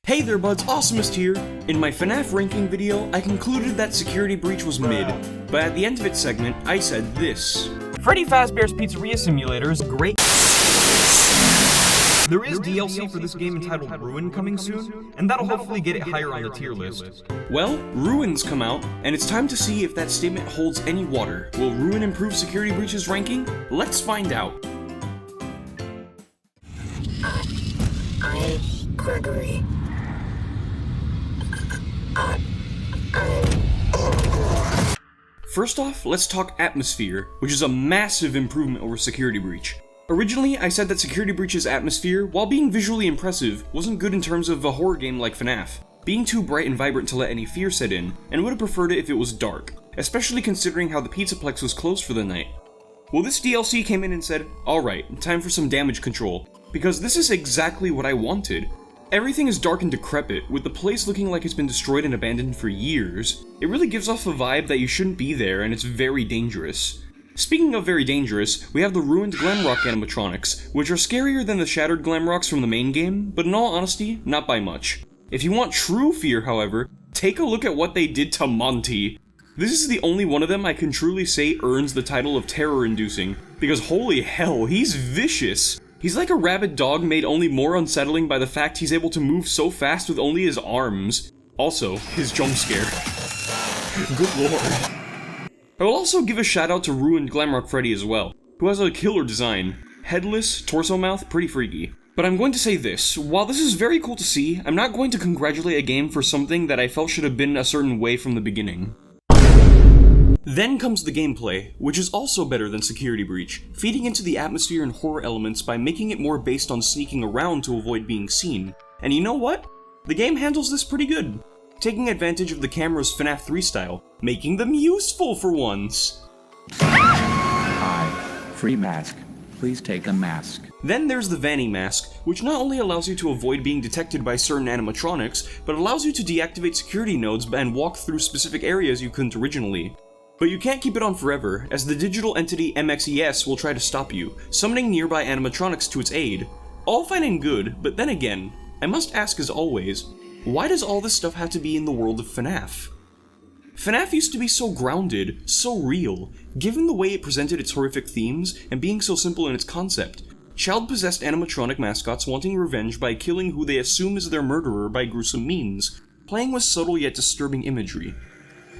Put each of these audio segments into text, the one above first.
Hey there buds, Awesomust here! In my FNAF ranking video, I concluded that Security Breach was mid, but at the end of its segment, I said this. Freddy Fazbear's Pizzeria Simulator is great. There is DLC for this game entitled Ruin coming soon, and that'll hopefully get it higher on the tier list. Well, Ruin's come out, and it's time to see if that statement holds any water. Will Ruin improve Security Breach's ranking? Let's find out. Gregory. First off, let's talk atmosphere, which is a massive improvement over Security Breach. Originally, I said that Security Breach's atmosphere, while being visually impressive, wasn't good in terms of a horror game like FNAF, being too bright and vibrant to let any fear set in, and would have preferred it if it was dark, especially considering how the Pizzaplex was closed for the night. Well, this DLC came in and said, alright, time for some damage control, because this is exactly what I wanted. Everything is dark and decrepit, with the place looking like it's been destroyed and abandoned for years. It really gives off a vibe that you shouldn't be there, and it's very dangerous. Speaking of very dangerous, we have the ruined Glamrock animatronics, which are scarier than the shattered Glamrocks from the main game, but in all honesty, not by much. If you want true fear, however, take a look at what they did to Monty. This is the only one of them I can truly say earns the title of terror-inducing, because holy hell, he's vicious! He's like a rabid dog made only more unsettling by the fact he's able to move so fast with only his arms. Also, his jump scare. Good lord. I will also give a shout out to ruined Glamrock Freddy as well, who has a killer design. Headless, torso mouth, pretty freaky. But I'm going to say this, while this is very cool to see, I'm not going to congratulate a game for something that I felt should have been a certain way from the beginning. Then comes the gameplay, which is also better than Security Breach, feeding into the atmosphere and horror elements by making it more based on sneaking around to avoid being seen. And you know what? The game handles this pretty good, taking advantage of the camera's FNAF 3 style, making them useful for once. Hi, free mask. Please take a mask. Then there's the Vanny mask, which not only allows you to avoid being detected by certain animatronics, but allows you to deactivate security nodes and walk through specific areas you couldn't originally. But you can't keep it on forever, as the digital entity MXES will try to stop you, summoning nearby animatronics to its aid. All fine and good, but then again, I must ask as always, why does all this stuff have to be in the world of FNAF? FNAF used to be so grounded, so real, given the way it presented its horrific themes, and being so simple in its concept. Child-possessed animatronic mascots wanting revenge by killing who they assume is their murderer by gruesome means, playing with subtle yet disturbing imagery.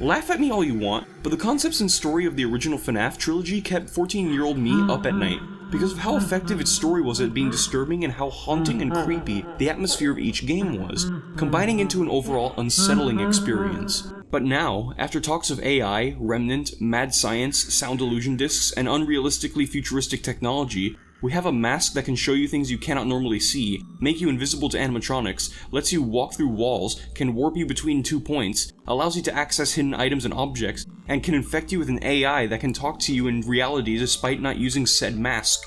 Laugh at me all you want, but the concepts and story of the original FNAF trilogy kept 14-year-old me up at night, because of how effective its story was at being disturbing and how haunting and creepy the atmosphere of each game was, combining into an overall unsettling experience. But now, after talks of AI, Remnant, mad science, sound illusion discs, and unrealistically futuristic technology, we have a mask that can show you things you cannot normally see, make you invisible to animatronics, lets you walk through walls, can warp you between 2 points, allows you to access hidden items and objects, and can infect you with an AI that can talk to you in reality despite not using said mask.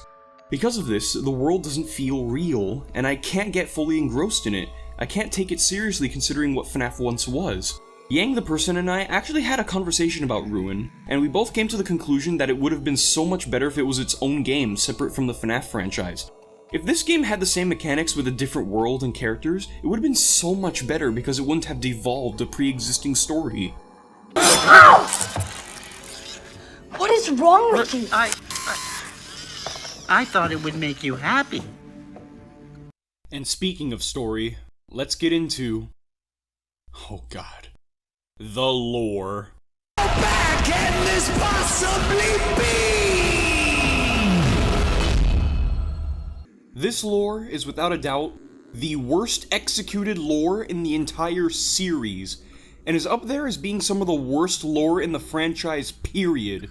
Because of this, the world doesn't feel real, and I can't get fully engrossed in it. I can't take it seriously considering what FNAF once was. Yang the person and I actually had a conversation about Ruin, and we both came to the conclusion that it would have been so much better if it was its own game, separate from the FNAF franchise. If this game had the same mechanics with a different world and characters, it would have been so much better because it wouldn't have devolved a pre-existing story. What is wrong with you? I thought it would make you happy. And speaking of story, let's get into... oh god. The lore. How can this possibly be? This lore is without a doubt the worst executed lore in the entire series, and is up there as being some of the worst lore in the franchise, period.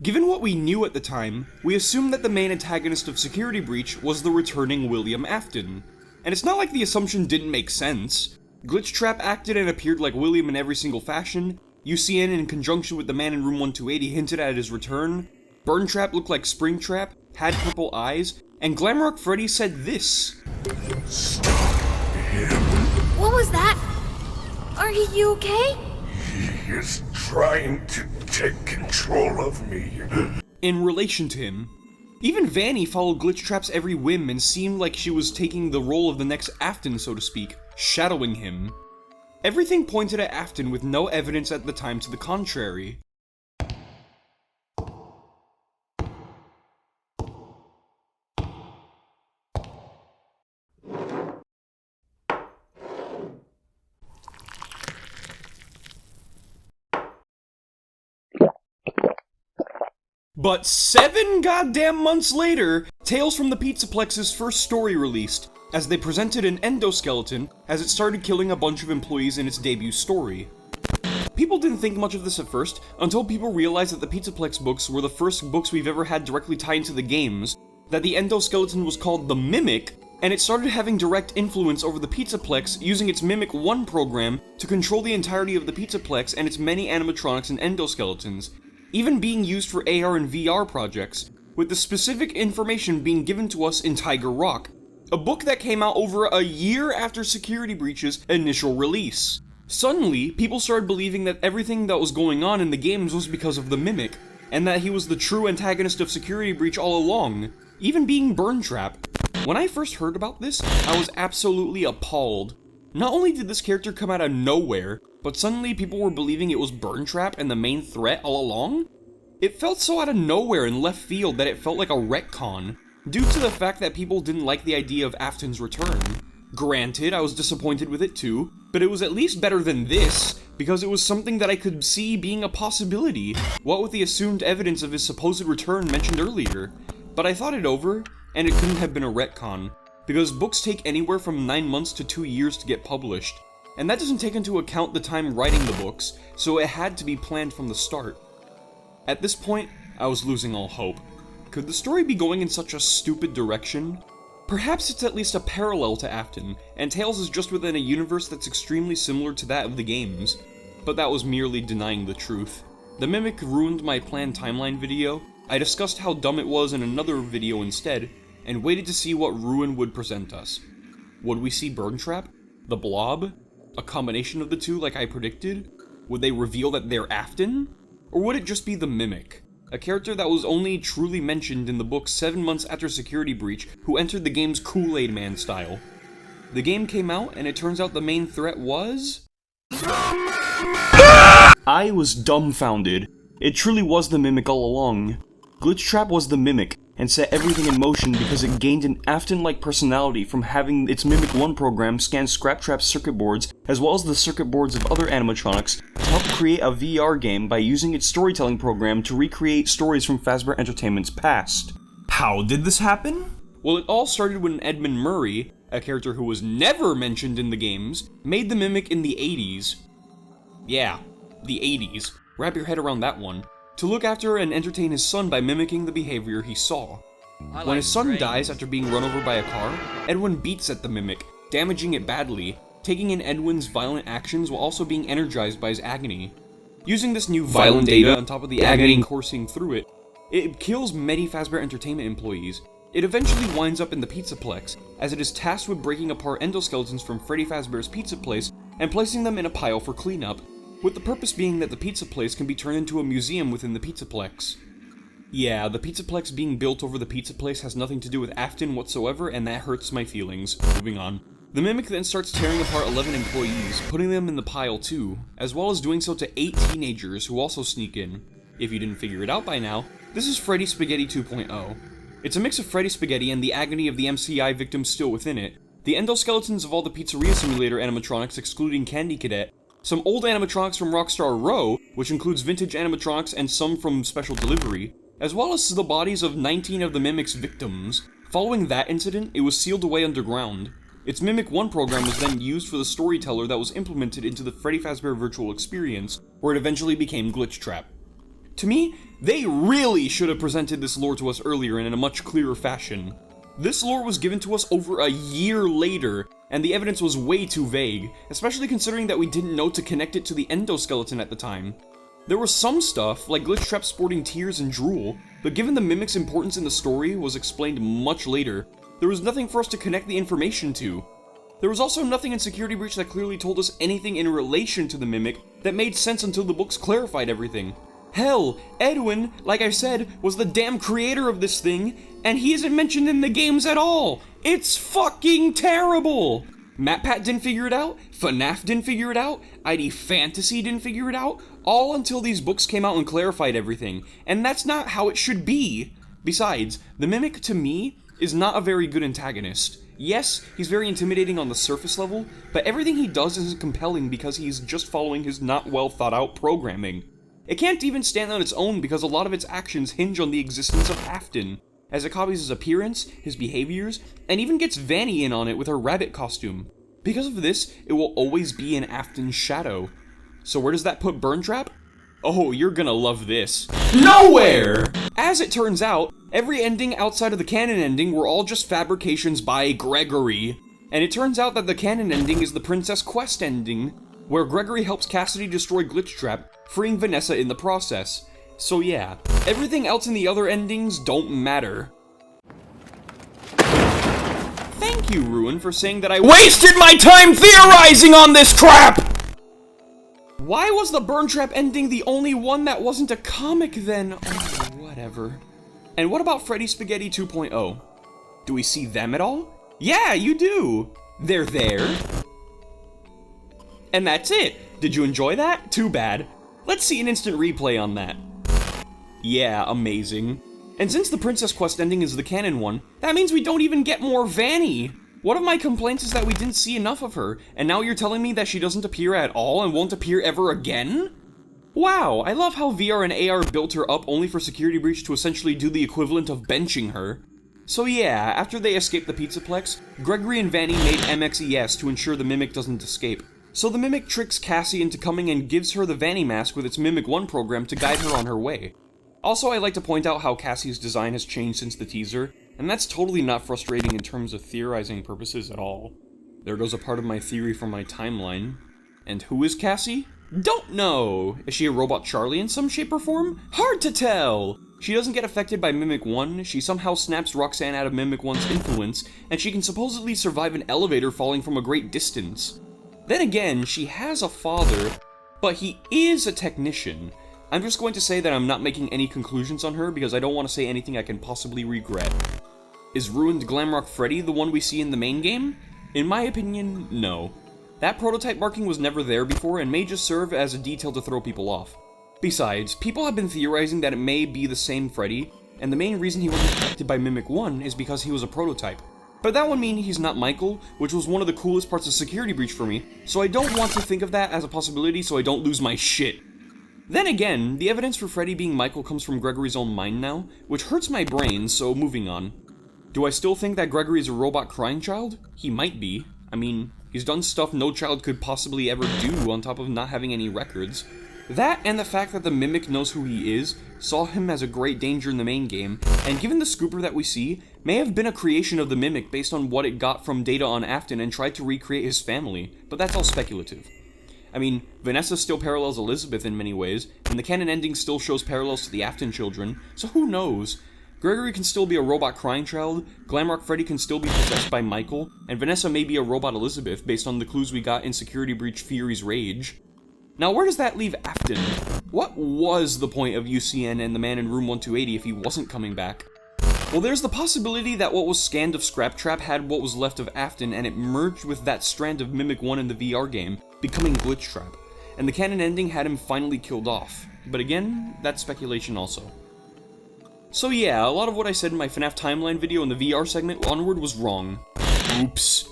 Given what we knew at the time, we assumed that the main antagonist of Security Breach was the returning William Afton. And it's not like the assumption didn't make sense. Glitchtrap acted and appeared like William in every single fashion, UCN in conjunction with the man in room 1280 hinted at his return, Burntrap looked like Springtrap, had purple eyes, and Glamrock Freddy said this. Stop him. What was that? Are you okay? He is trying to take control of me. In relation to him. Even Vanny followed Glitchtrap's every whim and seemed like she was taking the role of the next Afton, so to speak. shadowing him. Everything pointed at Afton with no evidence at the time to the contrary. But 7 goddamn months later, Tales from the Pizzaplex's first story released, as they presented an endoskeleton as it started killing a bunch of employees in its debut story. People didn't think much of this at first, until people realized that the Pizzaplex books were the first books we've ever had directly tied into the games, that the endoskeleton was called the Mimic, and it started having direct influence over the Pizzaplex using its Mimic 1 program to control the entirety of the Pizzaplex and its many animatronics and endoskeletons, even being used for AR and VR projects, with the specific information being given to us in Tiger Rock, a book that came out over a year after Security Breach's initial release. Suddenly, people started believing that everything that was going on in the games was because of the Mimic, and that he was the true antagonist of Security Breach all along, even being Burntrap. When I first heard about this, I was absolutely appalled. Not only did this character come out of nowhere, but suddenly people were believing it was Burntrap and the main threat all along? It felt so out of nowhere and left field that it felt like a retcon, due to the fact that people didn't like the idea of Afton's return. Granted, I was disappointed with it too, but it was at least better than this, because it was something that I could see being a possibility, what with the assumed evidence of his supposed return mentioned earlier. But I thought it over, and it couldn't have been a retcon, because books take anywhere from 9 months to 2 years to get published, and that doesn't take into account the time writing the books, so it had to be planned from the start. At this point, I was losing all hope. Could the story be going in such a stupid direction? Perhaps it's at least a parallel to Afton, and Tales is just within a universe that's extremely similar to that of the games, but that was merely denying the truth. The Mimic ruined my planned timeline video. I discussed how dumb it was in another video instead, and waited to see what Ruin would present us. Would we see Burntrap? The Blob? A combination of the two like I predicted? Would they reveal that they're Afton? Or would it just be the Mimic? A character that was only truly mentioned in the book 7 months after Security Breach, who entered the game's Kool-Aid Man style. The game came out, and it turns out the main threat was... I was dumbfounded. It truly was the Mimic all along. Glitchtrap was the Mimic, and set everything in motion because it gained an Afton-like personality from having its Mimic 1 program scan Scraptrap's circuit boards, as well as the circuit boards of other animatronics, to help create a VR game by using its storytelling program to recreate stories from Fazbear Entertainment's past. How did this happen? Well, it all started when Edmund Murray, a character who was never mentioned in the games, made the Mimic in the 80s. Yeah, the 80s. Wrap your head around that one. To look after and entertain his son by mimicking the behavior he saw. When his son dies after being run over by a car, Edwin beats at the Mimic, damaging it badly, taking in Edwin's violent actions while also being energized by his agony. Using this new violent data on top of the agony coursing through it, it kills many Fazbear Entertainment employees. It eventually winds up in the Pizzaplex, as it is tasked with breaking apart endoskeletons from Freddy Fazbear's Pizza Place and placing them in a pile for cleanup, with the purpose being that the Pizza Place can be turned into a museum within the Pizzaplex. Yeah, the Pizzaplex being built over the Pizza Place has nothing to do with Afton whatsoever, and that hurts my feelings. Moving on. The Mimic then starts tearing apart 11 employees, putting them in the pile too, as well as doing so to 8 teenagers who also sneak in. If you didn't figure it out by now, this is Freddy Spaghetti 2.0. It's a mix of Freddy Spaghetti and the agony of the MCI victims still within it, the endoskeletons of all the Pizzeria Simulator animatronics excluding Candy Cadet, some old animatronics from Rockstar Row, which includes vintage animatronics and some from Special Delivery, as well as the bodies of 19 of the Mimic's victims. Following that incident, it was sealed away underground. Its Mimic 1 program was then used for the storyteller that was implemented into the Freddy Fazbear Virtual Experience, where it eventually became Glitchtrap. To me, they really should have presented this lore to us earlier and in a much clearer fashion. This lore was given to us over a year later, and the evidence was way too vague, especially considering that we didn't know to connect it to the endoskeleton at the time. There was some stuff, like Glitchtrap sporting tears and drool, but given the Mimic's importance in the story was explained much later, there was nothing for us to connect the information to. There was also nothing in Security Breach that clearly told us anything in relation to the Mimic that made sense until the books clarified everything. Hell, Edwin, like I said, was the damn creator of this thing, and he isn't mentioned in the games at all! It's fucking terrible! Matpat didn't figure it out, FUHnaff didn't figure it out, ID Fantasy didn't figure it out, all until these books came out and clarified everything, and that's not how it should be. Besides, the Mimic, to me, is not a very good antagonist. Yes, he's very intimidating on the surface level, but everything he does isn't compelling because he's just following his not well thought out programming. It can't even stand on its own because a lot of its actions hinge on the existence of Afton, as it copies his appearance, his behaviors, and even gets Vanny in on it with her rabbit costume. Because of this, it will always be in Afton's shadow. So where does that put Burntrap? Oh, you're gonna love this. Nowhere! As it turns out, every ending outside of the canon ending were all just fabrications by Gregory. And it turns out that the canon ending is the Princess Quest ending, where Gregory helps Cassidy destroy Glitchtrap, freeing Vanessa in the process. So yeah, everything else in the other endings don't matter. Thank you, Ruin, for saying that I WASTED MY TIME THEORIZING ON THIS TRAP! Why was the Burntrap ending the only one that wasn't a comic then? Oh, whatever. And what about Freddy Spaghetti 2.0? Do we see them at all? Yeah, you do! They're there. And that's it. Did you enjoy that? Too bad. Let's see an instant replay on that. Yeah, amazing. And since the Princess Quest ending is the canon one, that means we don't even get more Vanny! One of my complaints is that we didn't see enough of her, and now you're telling me that she doesn't appear at all and won't appear ever again? Wow, I love how VR and AR built her up only for Security Breach to essentially do the equivalent of benching her. So yeah, after they escape the Pizzaplex, Gregory and Vanny made MXES to ensure the Mimic doesn't escape. So the Mimic tricks Cassie into coming and gives her the Vanny mask with its Mimic 1 program to guide her on her way. Also, I'd like to point out how Cassie's design has changed since the teaser, and that's totally not frustrating in terms of theorizing purposes at all. There goes a part of my theory from my timeline. And who is Cassie? Don't know! Is she a robot Charlie in some shape or form? Hard to tell! She doesn't get affected by Mimic 1, she somehow snaps Roxanne out of Mimic 1's influence, and she can supposedly survive an elevator falling from a great distance. Then again, she has a father, but he is a technician. I'm just going to say that I'm not making any conclusions on her because I don't want to say anything I can possibly regret. Is Ruined Glamrock Freddy the one we see in the main game? In my opinion, no. That prototype marking was never there before and may just serve as a detail to throw people off. Besides, people have been theorizing that it may be the same Freddy, and the main reason he wasn't affected by Mimic 1 is because he was a prototype. But that would mean he's not Michael, which was one of the coolest parts of Security Breach for me, so I don't want to think of that as a possibility so I don't lose my shit. Then again, the evidence for Freddy being Michael comes from Gregory's own mind now, which hurts my brain, so moving on. Do I still think that Gregory is a robot crying child? He might be. I mean, he's done stuff no child could possibly ever do on top of not having any records. That, and the fact that the Mimic knows who he is, saw him as a great danger in the main game, and given the scooper that we see, may have been a creation of the Mimic based on what it got from data on Afton and tried to recreate his family, but that's all speculative. I mean, Vanessa still parallels Elizabeth in many ways, and the canon ending still shows parallels to the Afton children, so who knows? Gregory can still be a robot crying child, Glamrock Freddy can still be possessed by Michael, and Vanessa may be a robot Elizabeth based on the clues we got in Security Breach Fury's Rage. Now where does that leave Afton? What was the point of UCN and the man in room 1280 if he wasn't coming back? Well, there's the possibility that what was scanned of Scraptrap had what was left of Afton and it merged with that strand of Mimic 1 in the VR game, becoming Glitchtrap, and the canon ending had him finally killed off. But again, that's speculation also. So yeah, a lot of what I said in my FNAF timeline video in the VR segment onward was wrong. Oops.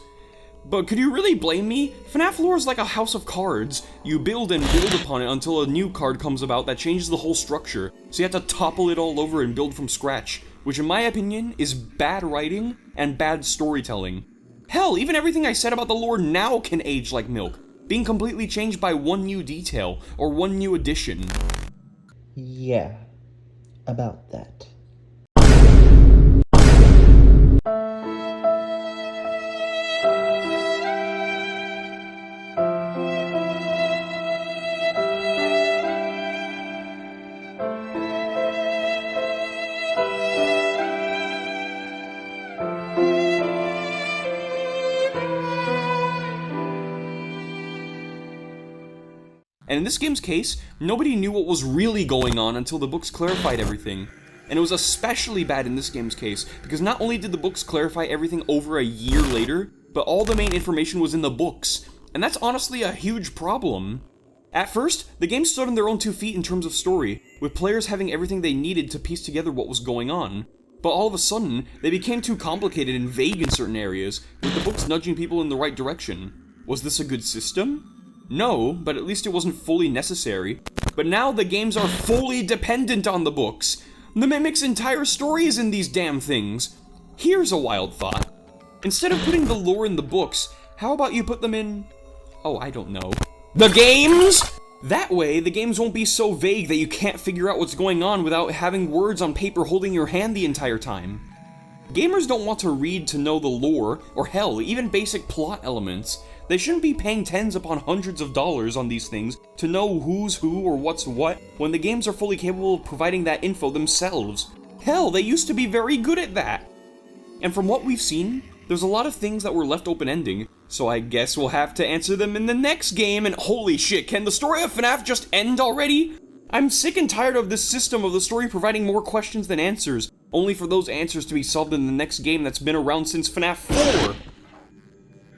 But could you really blame me? FNAF lore is like a house of cards. You build and build upon it until a new card comes about that changes the whole structure, so you have to topple it all over and build from scratch, which in my opinion is bad writing and bad storytelling. Hell, even everything I said about the lore now can age like milk, being completely changed by one new detail, or one new addition. Yeah, about that. And in this game's case, nobody knew what was really going on until the books clarified everything. And it was especially bad in this game's case, because not only did the books clarify everything over a year later, but all the main information was in the books, and that's honestly a huge problem. At first, the game stood on their own 2 feet in terms of story, with players having everything they needed to piece together what was going on. But all of a sudden, they became too complicated and vague in certain areas, with the books nudging people in the right direction. Was this a good system? No, but at least it wasn't fully necessary. But now the games are fully dependent on the books. The Mimic's entire story is in these damn things. Here's a wild thought. Instead of putting the lore in the books, how about you put them in... oh, I don't know. The games?! That way, the games won't be so vague that you can't figure out what's going on without having words on paper holding your hand the entire time. Gamers don't want to read to know the lore, or hell, even basic plot elements. They shouldn't be paying tens upon hundreds of dollars on these things to know who's who or what's what when the games are fully capable of providing that info themselves. Hell, they used to be very good at that. And from what we've seen, there's a lot of things that were left open-ending, so I guess we'll have to answer them in the next game, and holy shit, can the story of FNAF just end already? I'm sick and tired of this system of the story providing more questions than answers, only for those answers to be solved in the next game that's been around since FNAF 4.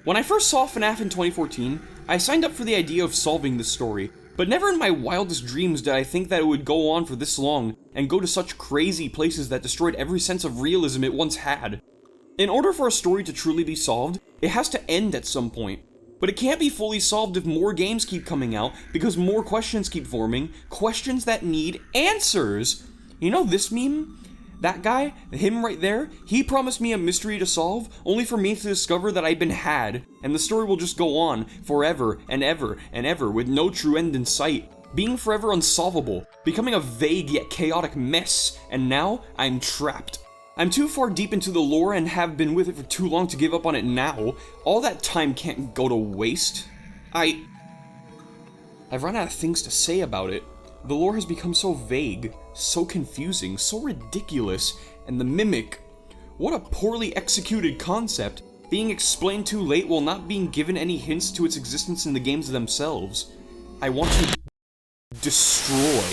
When I first saw FNAF in 2014, I signed up for the idea of solving this story, but never in my wildest dreams did I think that it would go on for this long, and go to such crazy places that destroyed every sense of realism it once had. In order for a story to truly be solved, it has to end at some point. But it can't be fully solved if more games keep coming out, because more questions keep forming, questions that need answers! You know this meme? That guy, him right there, he promised me a mystery to solve, only for me to discover that I'd been had, and the story will just go on, forever and ever and ever, with no true end in sight. Being forever unsolvable, becoming a vague yet chaotic mess, and now, I'm trapped. I'm too far deep into the lore and have been with it for too long to give up on it now. All that time can't go to waste. I've run out of things to say about it. The lore has become so vague, so confusing, so ridiculous, and the Mimic... what a poorly executed concept, being explained too late while not being given any hints to its existence in the games themselves. I want to... destroy.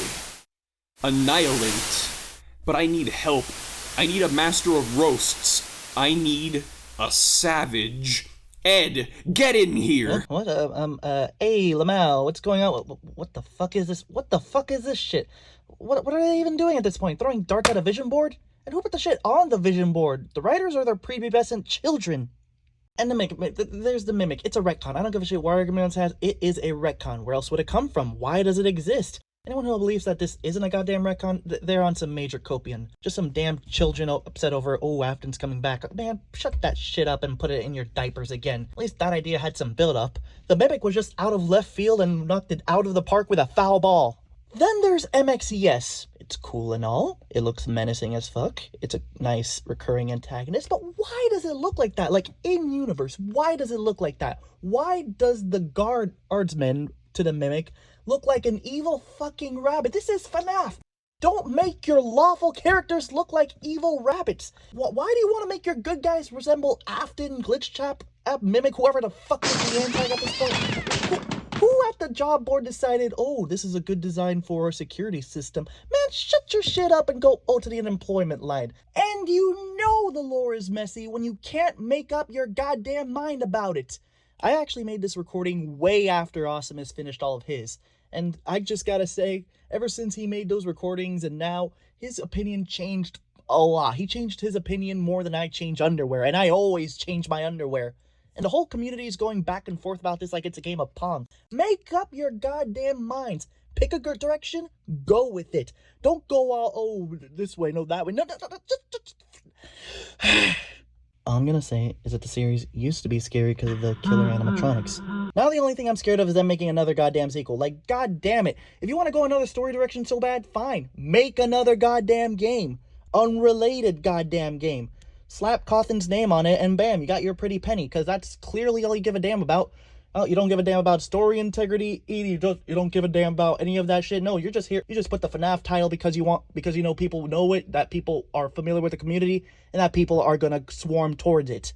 Annihilate. But I need help. I need a master of roasts. I need a savage. Ed, get in here! What? Hey, Lamau, what's going on? What the fuck is this? What the fuck is this shit? What are they even doing at this point? Throwing darts at a vision board? And who put the shit on the vision board? The writers or their prepubescent children? And the Mimic, there's the Mimic. It's a retcon. I don't give a shit what arguments has. It is a retcon. Where else would it come from? Why does it exist? Anyone who believes that this isn't a goddamn retcon, they're on some major copium. Just some damn children upset over, oh, Afton's coming back. Man, shut that shit up and put it in your diapers again. At least that idea had some build-up. The Mimic was just out of left field and knocked it out of the park with a foul ball. Then there's MXES. It's cool and all. It looks menacing as fuck. It's a nice recurring antagonist, but why does it look like that? Like, in-universe, why does it look like that? Why does the guardsman to the Mimic look like an evil fucking rabbit? This is FNAF. Don't make your lawful characters look like evil rabbits. Why do you want to make your good guys resemble Afton, glitchtrap, Mimic, whoever the fuck is the anti at this point? Who at the job board decided, oh, this is a good design for a security system? Man, shut your shit up and go to the unemployment line. And you know the lore is messy when you can't make up your goddamn mind about it. I actually made this recording way after Awesomust finished all of his. And I just gotta say, ever since he made those recordings and now, his opinion changed a lot. He changed his opinion more than I change underwear, and I always change my underwear. And the whole community is going back and forth about this like it's a game of Pong. Make up your goddamn minds. Pick a good direction, go with it. Don't go all, oh, this way, no, that way. No. All I'm gonna say is that the series used to be scary because of the killer animatronics. Now the only thing I'm scared of is them making another goddamn sequel. Like, god damn it. If you want to go another story direction so bad, fine. Make another goddamn game. Unrelated goddamn game. Slap Cawthon's name on it and bam, you got your pretty penny. Because that's clearly all you give a damn about. Oh, you don't give a damn about story integrity. You don't give a damn about any of that shit. No, you're just here. You just put the FNAF title because you know people know it, that people are familiar with the community, and that people are gonna swarm towards it.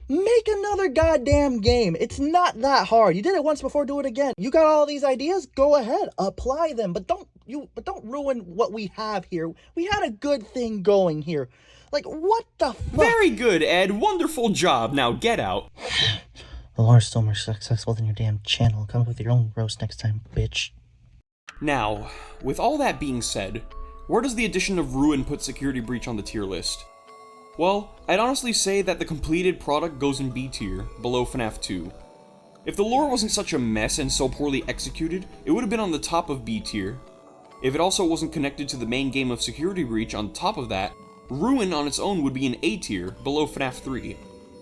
Make another goddamn game. It's not that hard. You did it once before, do it again. You got all these ideas? Go ahead, apply them, but don't ruin what we have here. We had a good thing going here. Like, what the fuck? Very good, Ed. Wonderful job. Now get out. The lore's still more successful than your damn channel. Come up with your own roast next time, bitch. Now, with all that being said, where does the addition of Ruin put Security Breach on the tier list? Well, I'd honestly say that the completed product goes in B tier, below FNAF 2. If the lore wasn't such a mess and so poorly executed, it would have been on the top of B tier. If it also wasn't connected to the main game of Security Breach on top of that, Ruin on its own would be in A tier, below FNAF 3.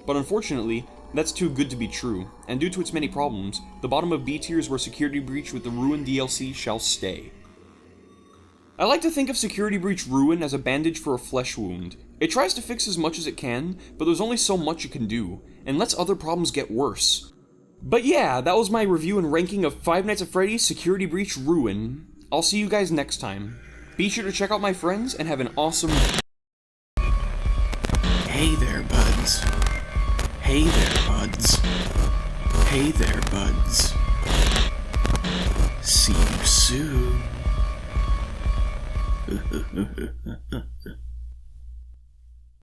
But unfortunately, that's too good to be true, and due to its many problems, the bottom of B tier is where Security Breach with the Ruin DLC shall stay. I like to think of Security Breach Ruin as a bandage for a flesh wound. It tries to fix as much as it can, but there's only so much it can do, and lets other problems get worse. But yeah, that was my review and ranking of Five Nights at Freddy's Security Breach Ruin. I'll see you guys next time. Be sure to check out my friends and have an awesome... Hey there, buds. Hey there, buds. Hey there, buds. See you soon.